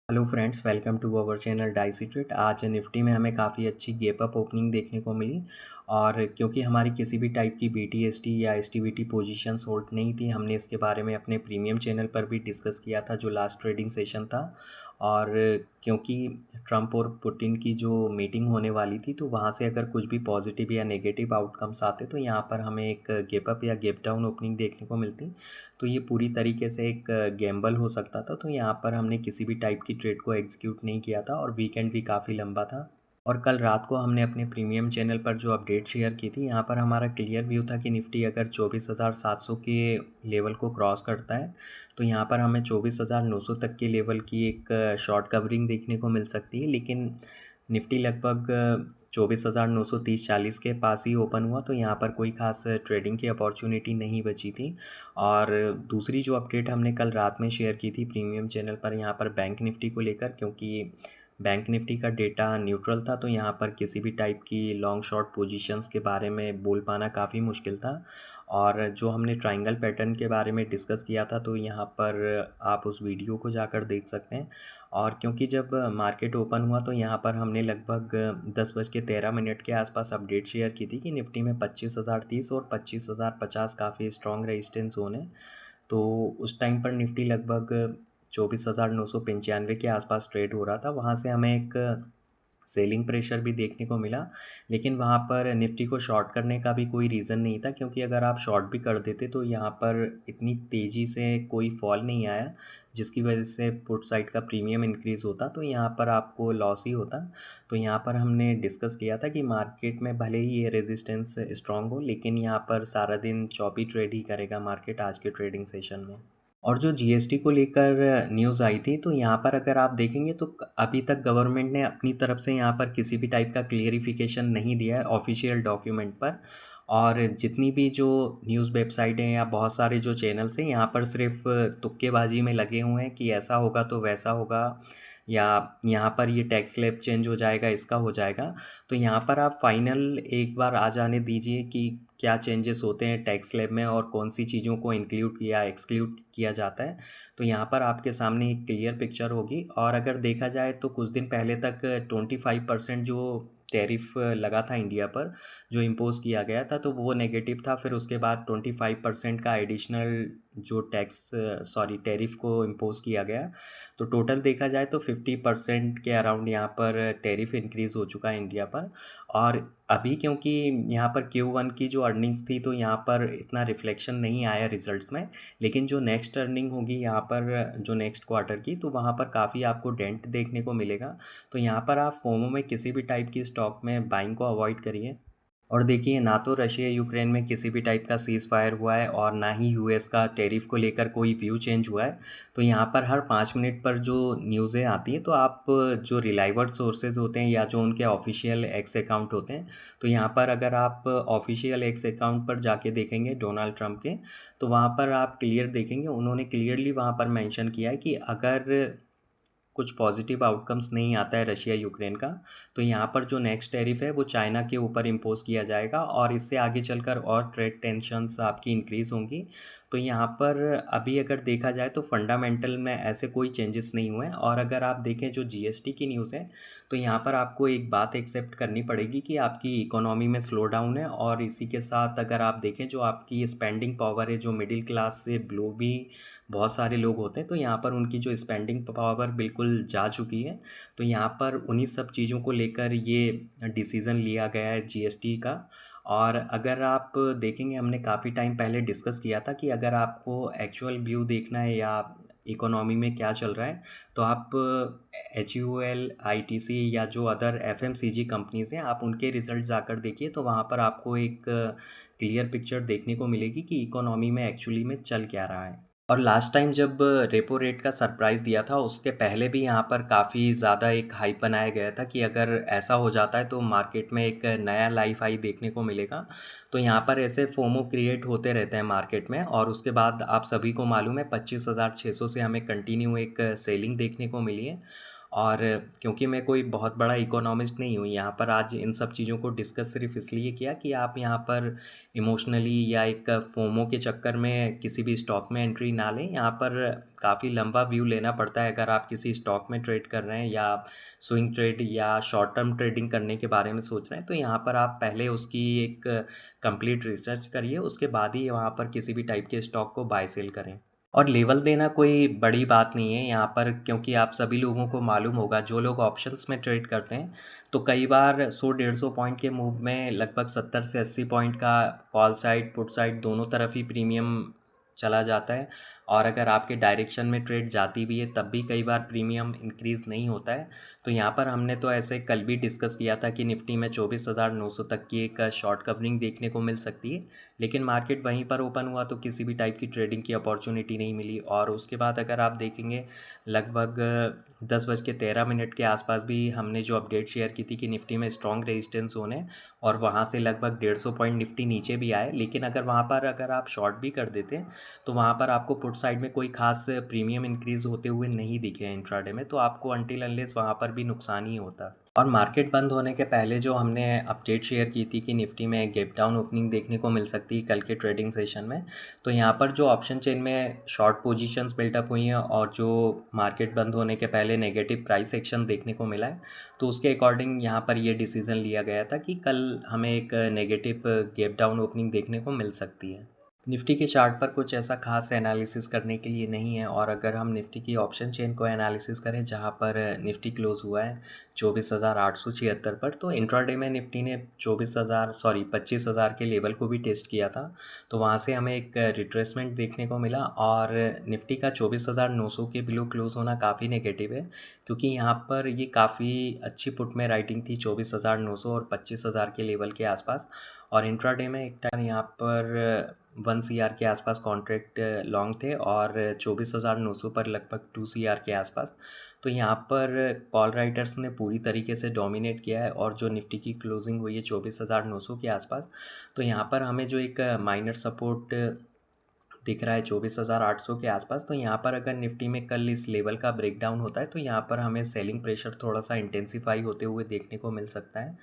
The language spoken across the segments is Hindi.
Hello friends, welcome to our channel Dicey Trade. आज निफ्टी में हमें काफ़ी अच्छी गैप अप ओपनिंग देखने को मिली। और क्योंकि हमारी किसी भी टाइप की बीटीएसटी या एसटीबीटी पोजीशंस होल्ड नहीं थी, हमने इसके बारे में अपने प्रीमियम चैनल पर भी डिस्कस किया था जो लास्ट ट्रेडिंग सेशन था। और क्योंकि ट्रंप और पुतिन की जो मीटिंग होने वाली थी, तो वहाँ से अगर कुछ भी पॉजिटिव या नेगेटिव आउटकम्स आते तो यहाँ पर हमें एक गैप अप या गैप डाउन ओपनिंग देखने को मिलती। तो ये पूरी तरीके से एक गैम्बल हो सकता था। तो यहाँ पर हमने किसी भी टाइप की ट्रेड को एग्जीक्यूट नहीं किया था और वीकेंड भी काफ़ी लंबा था। और कल रात को हमने अपने प्रीमियम चैनल पर जो अपडेट शेयर की थी, यहाँ पर हमारा क्लियर व्यू था कि निफ्टी अगर 24,700 के लेवल को क्रॉस करता है तो यहाँ पर हमें 24,900 तक के लेवल की एक शॉर्ट कवरिंग देखने को मिल सकती है। लेकिन निफ्टी लगभग 24,930-40 के पास ही ओपन हुआ, तो यहाँ पर कोई ख़ास ट्रेडिंग की अपॉर्चुनिटी नहीं बची थी। और दूसरी जो अपडेट हमने कल रात में शेयर की थी प्रीमियम चैनल पर, यहाँ पर बैंक निफ्टी को लेकर, क्योंकि बैंक निफ्टी का डेटा न्यूट्रल था, तो यहाँ पर किसी भी टाइप की लॉन्ग शॉर्ट पोजीशंस के बारे में बोल पाना काफ़ी मुश्किल था। और जो हमने ट्रायंगल पैटर्न के बारे में डिस्कस किया था, तो यहाँ पर आप उस वीडियो को जाकर देख सकते हैं। और क्योंकि जब मार्केट ओपन हुआ तो यहाँ पर हमने लगभग 10:13 के आसपास अपडेट शेयर की थी कि निफ्टी में 25,030 और 25,050 काफ़ी स्ट्रॉन्ग रेजिस्टेंस जोन है। तो उस टाइम पर निफ्टी लगभग 24,995 के आसपास ट्रेड हो रहा था। वहाँ से हमें एक सेलिंग प्रेशर भी देखने को मिला। लेकिन वहाँ पर निफ्टी को शॉर्ट करने का भी कोई रीज़न नहीं था, क्योंकि अगर आप शॉर्ट भी कर देते तो यहाँ पर इतनी तेज़ी से कोई फॉल नहीं आया जिसकी वजह से पुट साइड का प्रीमियम इंक्रीज़ होता, तो यहाँ पर आपको लॉस ही होता। तो यहाँ पर हमने डिस्कस किया था कि मार्केट में भले ही ये रेजिस्टेंस स्ट्रॉन्ग हो, लेकिन यहाँ पर सारा दिन चॉपी ट्रेड ही करेगा मार्केट आज के ट्रेडिंग सेशन में। और जो जीएसटी को लेकर न्यूज़ आई थी, तो यहाँ पर अगर आप देखेंगे तो अभी तक गवर्नमेंट ने अपनी तरफ से यहाँ पर किसी भी टाइप का क्लियरिफिकेशन नहीं दिया है ऑफिशियल डॉक्यूमेंट पर। और जितनी भी जो न्यूज़ वेबसाइट हैं या बहुत सारे जो चैनल्स हैं, यहाँ पर सिर्फ तुक्केबाजी में लगे हुए हैं कि ऐसा होगा तो वैसा होगा, या यहाँ पर ये टैक्स स्लैब चेंज हो जाएगा, इसका हो जाएगा। तो यहाँ पर आप फाइनल एक बार आ जाने दीजिए कि क्या चेंजेस होते हैं टैक्स स्लैब में और कौन सी चीज़ों को इंक्लूड किया एक्सक्लूड किया जाता है। तो यहाँ पर आपके सामने एक क्लियर पिक्चर होगी। और अगर देखा जाए तो कुछ दिन पहले तक 25% जो टैरिफ लगा था इंडिया पर, जो इम्पोज़ किया गया था, तो वो नेगेटिव था। फिर उसके बाद 25% का एडिशनल जो टैरिफ को इम्पोज़ किया गया। तो टोटल देखा जाए तो 50% के अराउंड यहाँ पर टैरिफ इंक्रीज़ हो चुका है इंडिया पर। और अभी क्योंकि यहाँ पर Q1 की जो अर्निंग्स थी, तो यहाँ पर इतना रिफ्लेक्शन नहीं आया रिजल्ट्स में। लेकिन जो नेक्स्ट अर्निंग होगी यहाँ पर, जो नेक्स्ट क्वार्टर की, तो वहाँ पर काफ़ी आपको डेंट देखने को मिलेगा। तो यहाँ पर आप फोमो में किसी भी टाइप की स्टॉक में बाइंग को अवॉइड करिए। और देखिए, ना तो रशिया यूक्रेन में किसी भी टाइप का सीज़ फायर हुआ है और ना ही यूएस का टैरिफ को लेकर कोई व्यू चेंज हुआ है। तो यहाँ पर हर 5 मिनट पर जो न्यूज़ें आती हैं, तो आप जो रिलायबल सोर्सेज होते हैं या जो उनके ऑफिशियल एक्स अकाउंट होते हैं, तो यहाँ पर अगर आप ऑफिशियल एक्स अकाउंट पर जाके देखेंगे डोनाल्ड ट्रंप के, तो वहाँ पर आप क्लियर देखेंगे, उन्होंने क्लियरली वहाँ पर मेंशन किया है कि अगर कुछ पॉजिटिव आउटकम्स नहीं आता है रशिया यूक्रेन का, तो यहाँ पर जो नेक्स्ट टैरिफ है वो चाइना के ऊपर इम्पोज़ किया जाएगा और इससे आगे चलकर और ट्रेड टेंशन्स आपकी इंक्रीज़ होंगी। तो यहाँ पर अभी अगर देखा जाए तो फंडामेंटल में ऐसे कोई चेंजेस नहीं हुए हैं। और अगर आप देखें जो जीएसटी की न्यूज़ है, तो यहाँ पर आपको एक बात एक्सेप्ट करनी पड़ेगी कि आपकी इकोनॉमी में स्लो डाउन है। और इसी के साथ अगर आप देखें जो आपकी स्पेंडिंग पावर है, जो मिडिल क्लास से बिलो भी बहुत सारे लोग होते हैं, तो यहाँ पर उनकी जो स्पेंडिंग पावर बिल्कुल जा चुकी है। तो यहाँ पर उन्हीं सब चीज़ों को लेकर ये डिसीज़न लिया गया है जीएसटी का। और अगर आप देखेंगे, हमने काफ़ी टाइम पहले डिस्कस किया था कि अगर आपको एक्चुअल व्यू देखना है या इकोनॉमी में क्या चल रहा है, तो आप HUL, ITC या जो अदर FMCG कंपनीज़ हैं, आप उनके रिज़ल्ट जाकर देखिए, तो वहाँ पर आपको एक क्लियर पिक्चर देखने को मिलेगी कि इकोनॉमी में एक्चुअली में चल क्या रहा है। और लास्ट टाइम जब रेपो रेट का सरप्राइज़ दिया था, उसके पहले भी यहाँ पर काफ़ी ज़्यादा एक हाइप बनाया गया था कि अगर ऐसा हो जाता है तो मार्केट में एक नया लाइफ हाई देखने को मिलेगा। तो यहाँ पर ऐसे फोमो क्रिएट होते रहते हैं मार्केट में। और उसके बाद आप सभी को मालूम है 25,600 से हमें कंटिन्यू एक सेलिंग देखने को मिली है। और क्योंकि मैं कोई बहुत बड़ा इकोनॉमिस्ट नहीं हूँ, यहाँ पर आज इन सब चीज़ों को डिस्कस सिर्फ इसलिए किया कि आप यहाँ पर इमोशनली या एक फोमो के चक्कर में किसी भी स्टॉक में एंट्री ना लें। यहाँ पर काफ़ी लंबा व्यू लेना पड़ता है अगर आप किसी स्टॉक में ट्रेड कर रहे हैं या स्विंग ट्रेड या शॉर्ट टर्म ट्रेडिंग करने के बारे में सोच रहे हैं, तो यहाँ पर आप पहले उसकी एक कंप्लीट रिसर्च करिए, उसके बाद ही वहाँ पर किसी भी टाइप के स्टॉक को बाय सेल करें। और लेवल देना कोई बड़ी बात नहीं है यहाँ पर, क्योंकि आप सभी लोगों को मालूम होगा जो लोग ऑप्शंस में ट्रेड करते हैं, तो कई बार 100-150 पॉइंट के मूव में लगभग 70 से 80 पॉइंट का कॉल साइड पुट साइड दोनों तरफ ही प्रीमियम चला जाता है। और अगर आपके डायरेक्शन में ट्रेड जाती भी है तब भी कई बार प्रीमियम इंक्रीज़ नहीं होता है। तो यहाँ पर हमने तो ऐसे कल भी डिस्कस किया था कि निफ्टी में 24,900 तक की एक शॉर्ट कवरिंग देखने को मिल सकती है, लेकिन मार्केट वहीं पर ओपन हुआ तो किसी भी टाइप की ट्रेडिंग की अपॉर्चुनिटी नहीं मिली। और उसके बाद अगर आप देखेंगे लगभग 10:13 के आसपास भी हमने जो अपडेट शेयर की थी कि निफ्टी में स्ट्रॉन्ग रेजिस्टेंस जोन है, और वहाँ से लगभग 150 पॉइंट निफ्टी नीचे भी आए, लेकिन अगर वहाँ पर अगर आप शॉर्ट भी कर देते तो वहाँ पर आपको पुट साइड में कोई खास प्रीमियम इंक्रीज़ होते हुए नहीं दिखे इंट्राडे में, तो आपको अनटिल अनलेस वहाँ पर भी नुकसान ही होता। और मार्केट बंद होने के पहले जो हमने अपडेट शेयर की थी कि निफ्टी में गैप डाउन ओपनिंग देखने को मिल सकती है कल के ट्रेडिंग सेशन में, तो यहाँ पर जो ऑप्शन चेन में शॉर्ट पोजीशंस बिल्डअप हुई हैं और जो मार्केट बंद होने के पहले नेगेटिव प्राइस एक्शन देखने को मिला है, तो उसके अकॉर्डिंग यहाँ पर ये डिसीज़न लिया गया था कि कल हमें एक नेगेटिव गैप डाउन ओपनिंग देखने को मिल सकती है। निफ्टी के चार्ट पर कुछ ऐसा खास एनालिसिस करने के लिए नहीं है, और अगर हम निफ्टी की ऑप्शन चेन को एनालिसिस करें जहां पर निफ्टी क्लोज हुआ है 24,876 पर, तो इंट्राडे में निफ्टी ने 25,000 के लेवल को भी टेस्ट किया था, तो वहां से हमें एक रिट्रेसमेंट देखने को मिला। और निफ्टी का 24,900 के बिलो क्लोज होना काफ़ी नेगेटिव है, क्योंकि यहाँ पर ये काफ़ी अच्छी पुट में राइटिंग थी 24,900 और 25,000 के लेवल के आसपास। और इंट्राडे में एक टाइम यहाँ पर 1 CR के आसपास कॉन्ट्रैक्ट लॉन्ग थे और 24,900 पर लगभग 2 CR के आसपास। तो यहाँ पर कॉल राइटर्स ने पूरी तरीके से डोमिनेट किया है, और जो निफ्टी की क्लोजिंग हुई है 24,900 के आसपास, तो यहाँ पर हमें जो एक माइनर सपोर्ट दिख रहा है 24,800 के आसपास, तो यहाँ पर अगर निफ्टी में कल इस लेवल का ब्रेकडाउन होता है तो यहाँ पर हमें सेलिंग प्रेशर थोड़ा सा इंटेंसिफाई होते हुए देखने को मिल सकता है।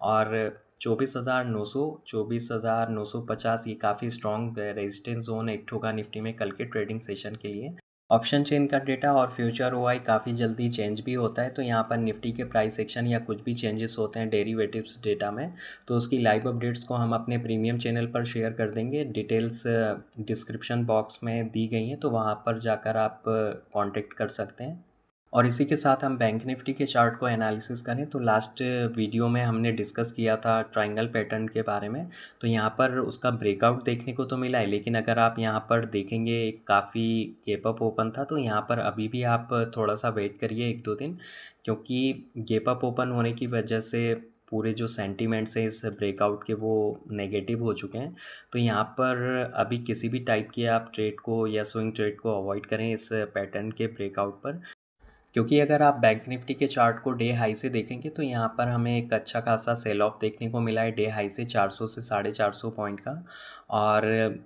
और 24,900 24,950 ये काफ़ी स्ट्रॉन्ग रेजिस्टेंस जोन एक होगा निफ्टी में कल के ट्रेडिंग सेशन के लिए। ऑप्शन चेन का डेटा और फ्यूचर ओआई काफ़ी जल्दी चेंज भी होता है, तो यहाँ पर निफ्टी के प्राइस एक्शन या कुछ भी चेंजेस होते हैं डेरिवेटिव्स डेटा में, तो उसकी लाइव अपडेट्स को हम अपने प्रीमियम चैनल पर शेयर कर देंगे। डिटेल्स डिस्क्रिप्शन बॉक्स में दी गई हैं, तो वहाँ पर जाकर आप कांटेक्ट कर सकते हैं। और इसी के साथ हम बैंक निफ्टी के चार्ट को एनालिसिस करें तो लास्ट वीडियो में हमने डिस्कस किया था ट्रायंगल पैटर्न के बारे में, तो यहाँ पर उसका ब्रेकआउट देखने को तो मिला है, लेकिन अगर आप यहाँ पर देखेंगे काफ़ी गैप अप ओपन था, तो यहाँ पर अभी भी आप थोड़ा सा वेट करिए 1-2 दिन, क्योंकि गैप अप ओपन होने की वजह से पूरे जो सेंटीमेंट्स हैं इस ब्रेकआउट के वो नेगेटिव हो चुके हैं। तो यहाँ पर अभी किसी भी टाइप के आप ट्रेड को या स्विंग ट्रेड को अवॉइड करें इस पैटर्न के ब्रेकआउट पर, क्योंकि अगर आप बैंक निफ्टी के चार्ट को डे हाई से देखेंगे तो यहाँ पर हमें एक अच्छा खासा सेल ऑफ देखने को मिला है डे हाई से 400 से 450 पॉइंट का। और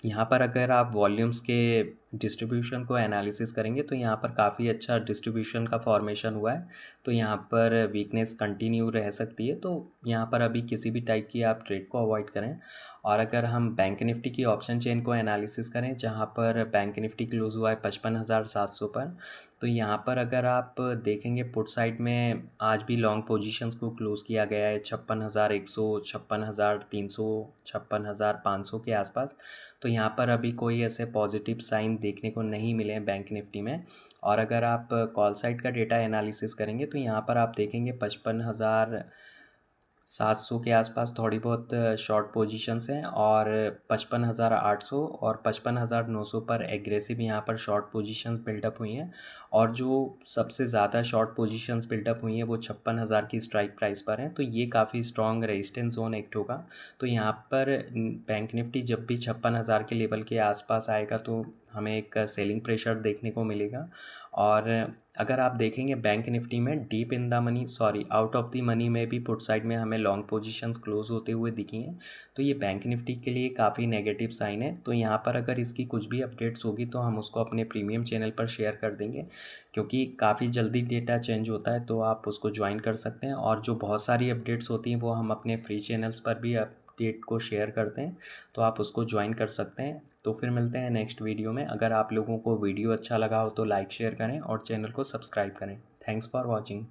यहाँ पर अगर आप वॉल्यूम्स के डिस्ट्रीब्यूशन को एनालिसिस करेंगे तो यहाँ पर काफ़ी अच्छा डिस्ट्रीब्यूशन का फॉर्मेशन हुआ है, तो यहाँ पर वीकनेस कंटिन्यू रह सकती है, तो यहाँ पर अभी किसी भी टाइप की आप ट्रेड को अवॉइड करें। और अगर हम बैंक निफ्टी की ऑप्शन चेन को एनालिसिस करें जहाँ पर बैंक निफ्टी क्लोज हुआ है 55,700 पर, तो यहाँ पर अगर आप देखेंगे पुट साइड में आज भी लॉन्ग पोजीशंस को क्लोज़ किया गया है 56,100, 56,300, 56,500 के आसपास। तो यहाँ पर अभी कोई ऐसे पॉजिटिव साइन देखने को नहीं मिले हैं बैंक निफ्टी में। और अगर आप कॉल साइड का डेटा एनालिसिस करेंगे तो यहाँ पर आप देखेंगे 55,700 के आसपास थोड़ी बहुत शॉर्ट पोजीशंस हैं, और 55,800 और 55,900 पर एग्रेसिव यहाँ पर शॉर्ट पोजीशंस बिल्डअप हुई हैं। और जो सबसे ज़्यादा शॉर्ट पोजीशंस बिल्डअप हुई हैं वो 56,000 की स्ट्राइक प्राइस पर हैं, तो ये काफ़ी स्ट्रॉन्ग रेजिस्टेंस जोन एक्ट होगा। तो यहाँ पर बैंक निफ्टी जब भी 56,000 के लेवल के आसपास आएगा तो हमें एक सेलिंग प्रेशर देखने को मिलेगा। और अगर आप देखेंगे बैंक निफ्टी में deep in the money sorry out of the money में भी पुट साइड में हमें लॉन्ग पोजीशंस क्लोज होते हुए दिखी हैं। तो ये बैंक निफ्टी के लिए काफ़ी नेगेटिव साइन है। तो यहाँ पर अगर इसकी कुछ भी अपडेट्स होगी तो हम उसको अपने प्रीमियम चैनल पर शेयर कर देंगे, क्योंकि काफ़ी जल्दी डेटा चेंज होता है, तो आप उसको ज्वाइन कर सकते हैं। और जो बहुत सारी अपडेट्स होती हैं वो हम अपने फ्री चैनल्स पर भी अपडेट को शेयर करते हैं, तो आप उसको ज्वाइन कर सकते हैं। तो फिर मिलते हैं नेक्स्ट वीडियो में। अगर आप लोगों को वीडियो अच्छा लगा हो तो लाइक शेयर करें और चैनल को सब्सक्राइब करें। Thanks for watching.